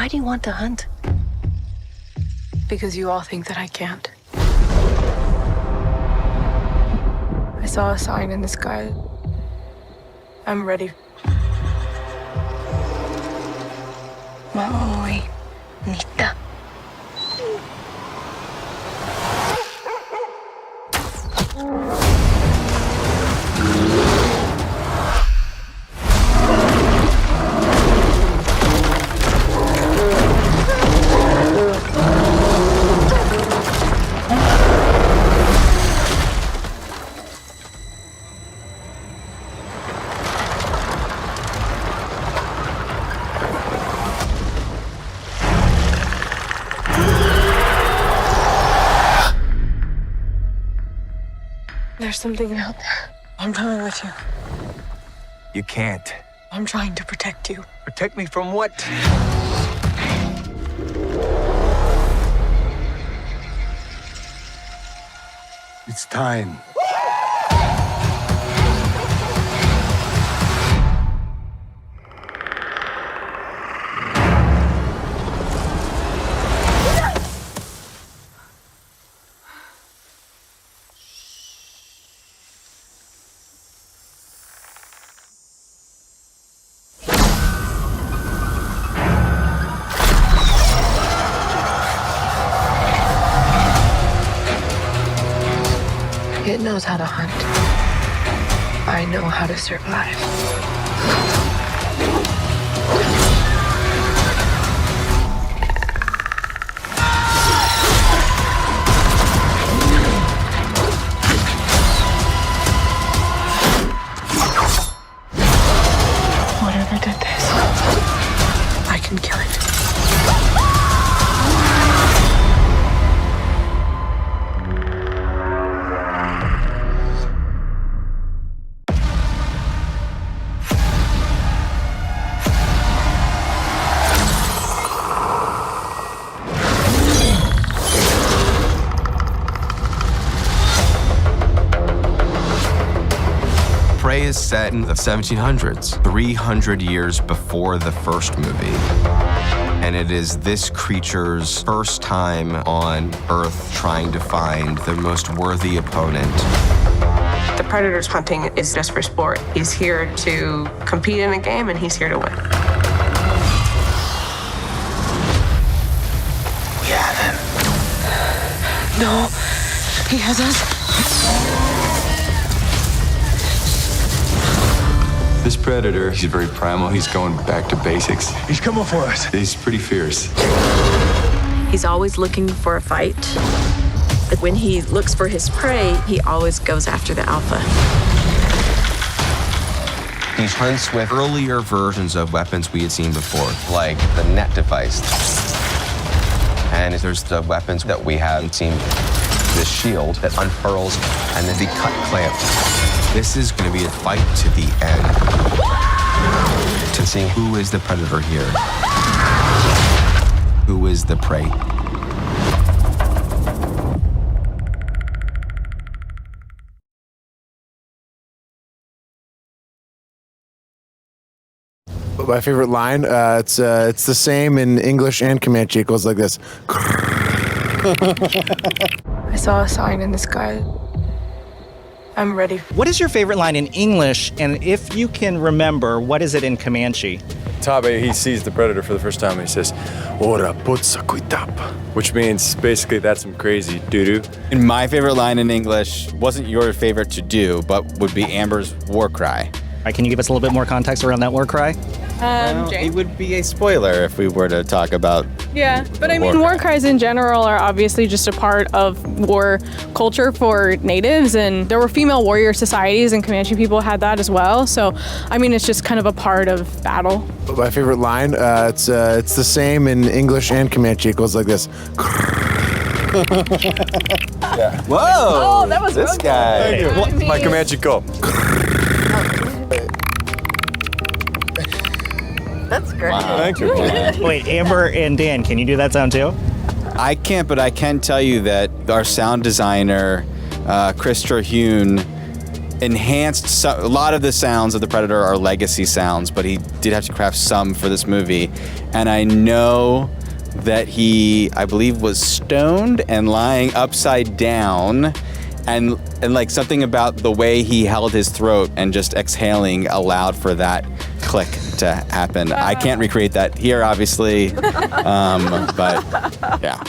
Why do you want to hunt? Because you all think that I can't. I saw a sign in the sky. I'm ready. Maui, Nita. There's something out there. I'm coming with you. You can't. I'm trying to protect you. Protect me from what? It's time. It knows how to hunt. I know how to survive. Whatever did this, I can kill it. Prey is set in the 1700s, 300 years before the first movie. And it is this creature's first time on Earth trying to find the most worthy opponent. The predator's hunting is just for sport. He's here to compete in a game, and he's here to win. We have him. No, he has us. This predator, he's very primal. He's going back to basics. He's coming for us. He's pretty fierce. He's always looking for a fight. But when he looks for his prey, he always goes after the alpha. He hunts with earlier versions of weapons we had seen before, like the net device. And there's the weapons that we haven't seen. This shield that unfurls, and then the cut clamp. This is going to be a fight to the end. To see who is the predator here. Who is the prey. My favorite line, it's the same in English and Comanche. It goes like this. I saw a sign in the sky. I'm ready. What is your favorite line in English? And if you can remember, what is it in Comanche? Tabe, he sees the predator for the first time and he says, "Ora putsakuitap," which means basically that's some crazy doo-doo. And my favorite line in English wasn't your favorite to do, but would be Amber's war cry. Can you give us a little bit more context around that war cry? It would be a spoiler if we were to talk about. Yeah, but I mean, war cries in general are obviously just a part of war culture for natives, and there were female warrior societies, and Comanche people had that as well. So, I mean, it's just kind of a part of battle. My favorite line, it's the same in English and Comanche. It goes like this. Yeah. Whoa! Oh, that was this guy. My Comanche go. That's great. Wow. Thank you. Wait, Amber and Dan, can you do that sound too? I can't, but I can tell you that our sound designer, Chris Terhune, enhanced a lot of the sounds of the Predator are legacy sounds, but he did have to craft some for this movie. And I know that he, I believe, was stoned and lying upside down, and like something about the way he held his throat and just exhaling allowed for that click to happen. I can't recreate that here, obviously, but yeah.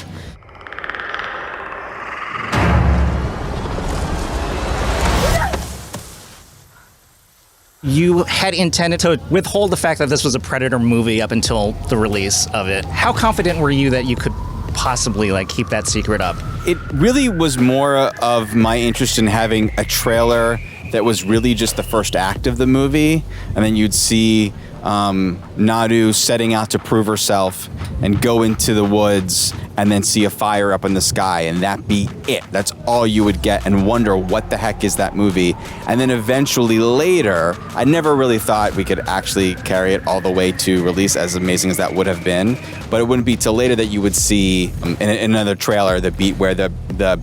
You had intended to withhold the fact that this was a Predator movie up until the release of it. How confident were you that you could possibly like keep that secret up? It really was more of my interest in having a trailer that was really just the first act of the movie, and then you'd see Naru setting out to prove herself and go into the woods and then see a fire up in the sky, and that be it. That's all you would get, and wonder what the heck is that movie. And then eventually later, I never really thought we could actually carry it all the way to release, as amazing as that would have been. But it wouldn't be till later that you would see in another trailer the beat where the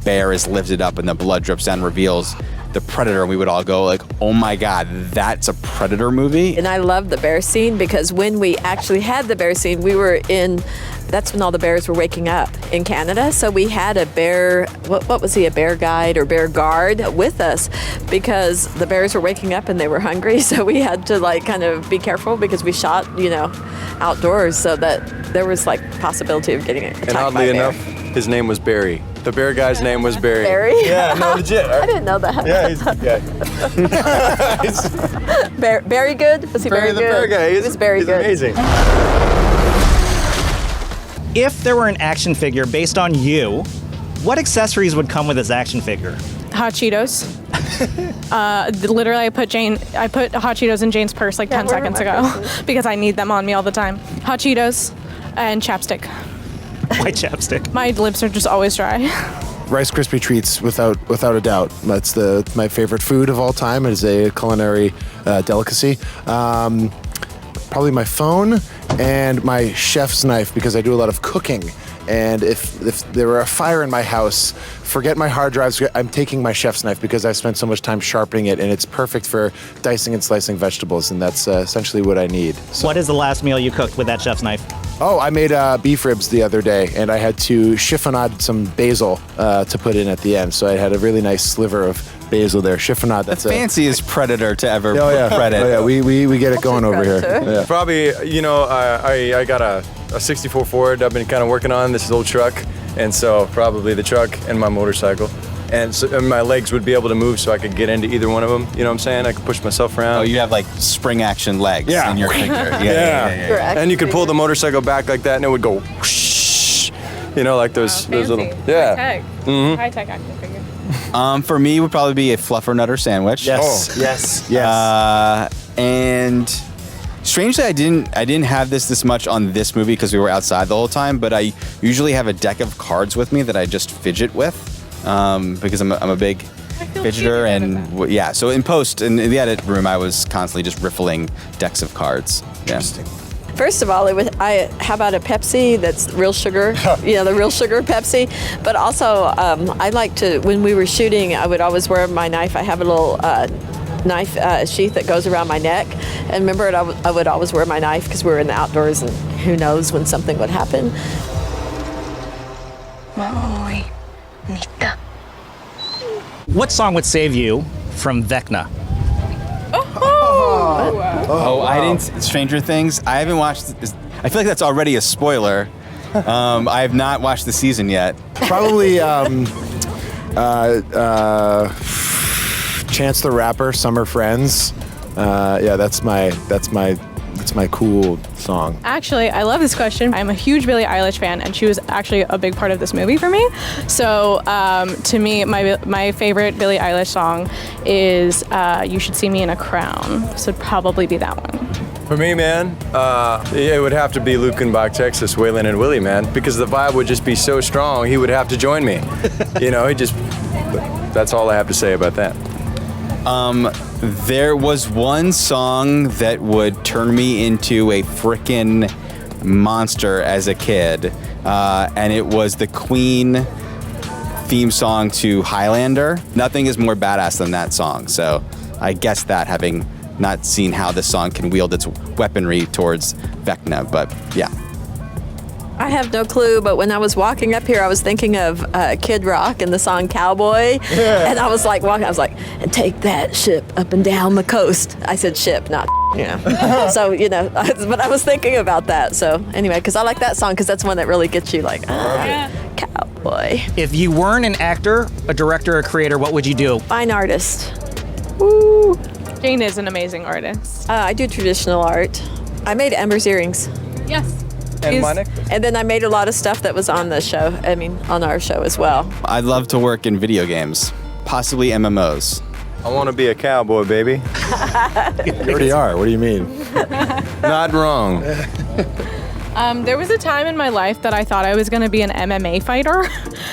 bear is lifted up and the blood drips down, reveals the Predator, and we would all go like, oh my God, that's a Predator movie. And I love the bear scene, because when we actually had the bear scene, we were in, that's when all the bears were waking up in Canada. So we had a bear, what was he, a bear guide or bear guard with us, because the bears were waking up and they were hungry. So we had to like kind of be careful, because we shot, outdoors, so that there was like possibility of getting attacked. And oddly enough, his name was Barry. The bear guy's name was Barry. Barry? Yeah, no, legit. I didn't know that. Yeah, he's a good guy. Barry good? Was he Barry very the good? bear guy. He was very good. Amazing. If there were an action figure based on you, what accessories would come with this action figure? Hot Cheetos. Literally, I put Hot Cheetos in Jane's purse like 10 seconds ago because I need them on me all the time. Hot Cheetos and chapstick. Why chapstick? My lips are just always dry. Rice Krispie treats, without a doubt. That's my favorite food of all time. It is a culinary delicacy. Probably my phone and my chef's knife, because I do a lot of cooking. And if there were a fire in my house, forget my hard drives, I'm taking my chef's knife, because I've spent so much time sharpening it, and it's perfect for dicing and slicing vegetables, and that's essentially what I need. So. What is the last meal you cooked with that chef's knife? Oh, I made beef ribs the other day, and I had to chiffonade some basil to put in at the end. So I had a really nice sliver of basil there. Chiffonade, that's the fanciest Predator to ever put credit. Oh, yeah, we get it going over here. Yeah. Probably, I got a 64 Ford I've been kind of working on, this old truck, and so probably the truck and my motorcycle. And my legs would be able to move, so I could get into either one of them. You know what I'm saying? I could push myself around. Oh, you have like spring action legs in your figure. Yeah. And you could pull the motorcycle back like that, and it would go whoosh. Like those little. Yeah. High-tech. Mm-hmm. High-tech action figure. For me, it would probably be a fluffernutter sandwich. Yes. Oh. Yes. And strangely, I didn't have this much on this movie because we were outside the whole time. But I usually have a deck of cards with me that I just fidget with, because I'm a big fidgeter, and so in post in the edit room, I was constantly just riffling decks of cards. Interesting. First of all, how about a Pepsi that's real sugar? The real sugar Pepsi. But also, I like to, when we were shooting, I would always wear my knife. I have a little knife sheath that goes around my neck. And remember, I would always wear my knife because we were in the outdoors, and who knows when something would happen. What song would save you from Vecna? I didn't. Stranger Things. I haven't watched. I feel like that's already a spoiler. I have not watched the season yet. Probably Chance the Rapper, Summer Friends. That's my cool song. Actually, I love this question. I'm a huge Billie Eilish fan, and she was actually a big part of this movie for me. So, to me, my favorite Billie Eilish song is "You Should See Me in a Crown." So it'd probably be that one. For me, man, it would have to be Lukenbach, Texas, Waylon and Willie, man, because the vibe would just be so strong. He would have to join me. That's all I have to say about that. There was one song that would turn me into a frickin' monster as a kid, and it was the Queen theme song to Highlander. Nothing is more badass than that song. So I guess that, having not seen how this song can wield its weaponry towards Vecna, but yeah. I have no clue, but when I was walking up here, I was thinking of Kid Rock and the song Cowboy. Yeah. And I was like, walking, I was like, and take that ship up and down the coast. I said ship, not, you know. So, you know, but I was thinking about that. So anyway, because I like that song because that's one that really gets you like, cowboy. If you weren't an actor, a director, a creator, what would you do? Fine artist. Woo. Jane is an amazing artist. I do traditional art. I made Amber's earrings. Yes. And my necklace. And then I made a lot of stuff that was on the show. I mean, on our show as well. I'd love to work in video games, possibly MMOs. I want to be a cowboy, baby. You already are. What do you mean? Not wrong. There was a time in my life that I thought I was going to be an MMA fighter.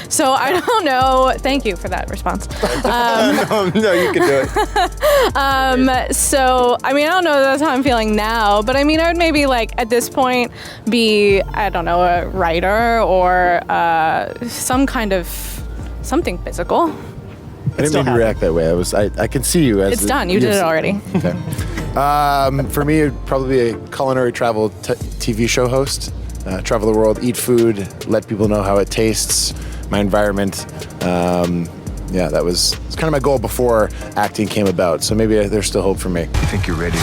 So I don't know. Thank you for that response. No, you can do it. So, I mean, I don't know that's how I'm feeling now, but I mean, I would maybe like at this point be, I don't know, a writer or some kind of something physical. I didn't mean to react that way. I can see you as It's done. You did it already. Okay. For me, it'd probably be a culinary travel TV show host. Travel the world, eat food, let people know how it tastes, my environment. It's kind of my goal before acting came about. So maybe there's still hope for me. You think you're ready?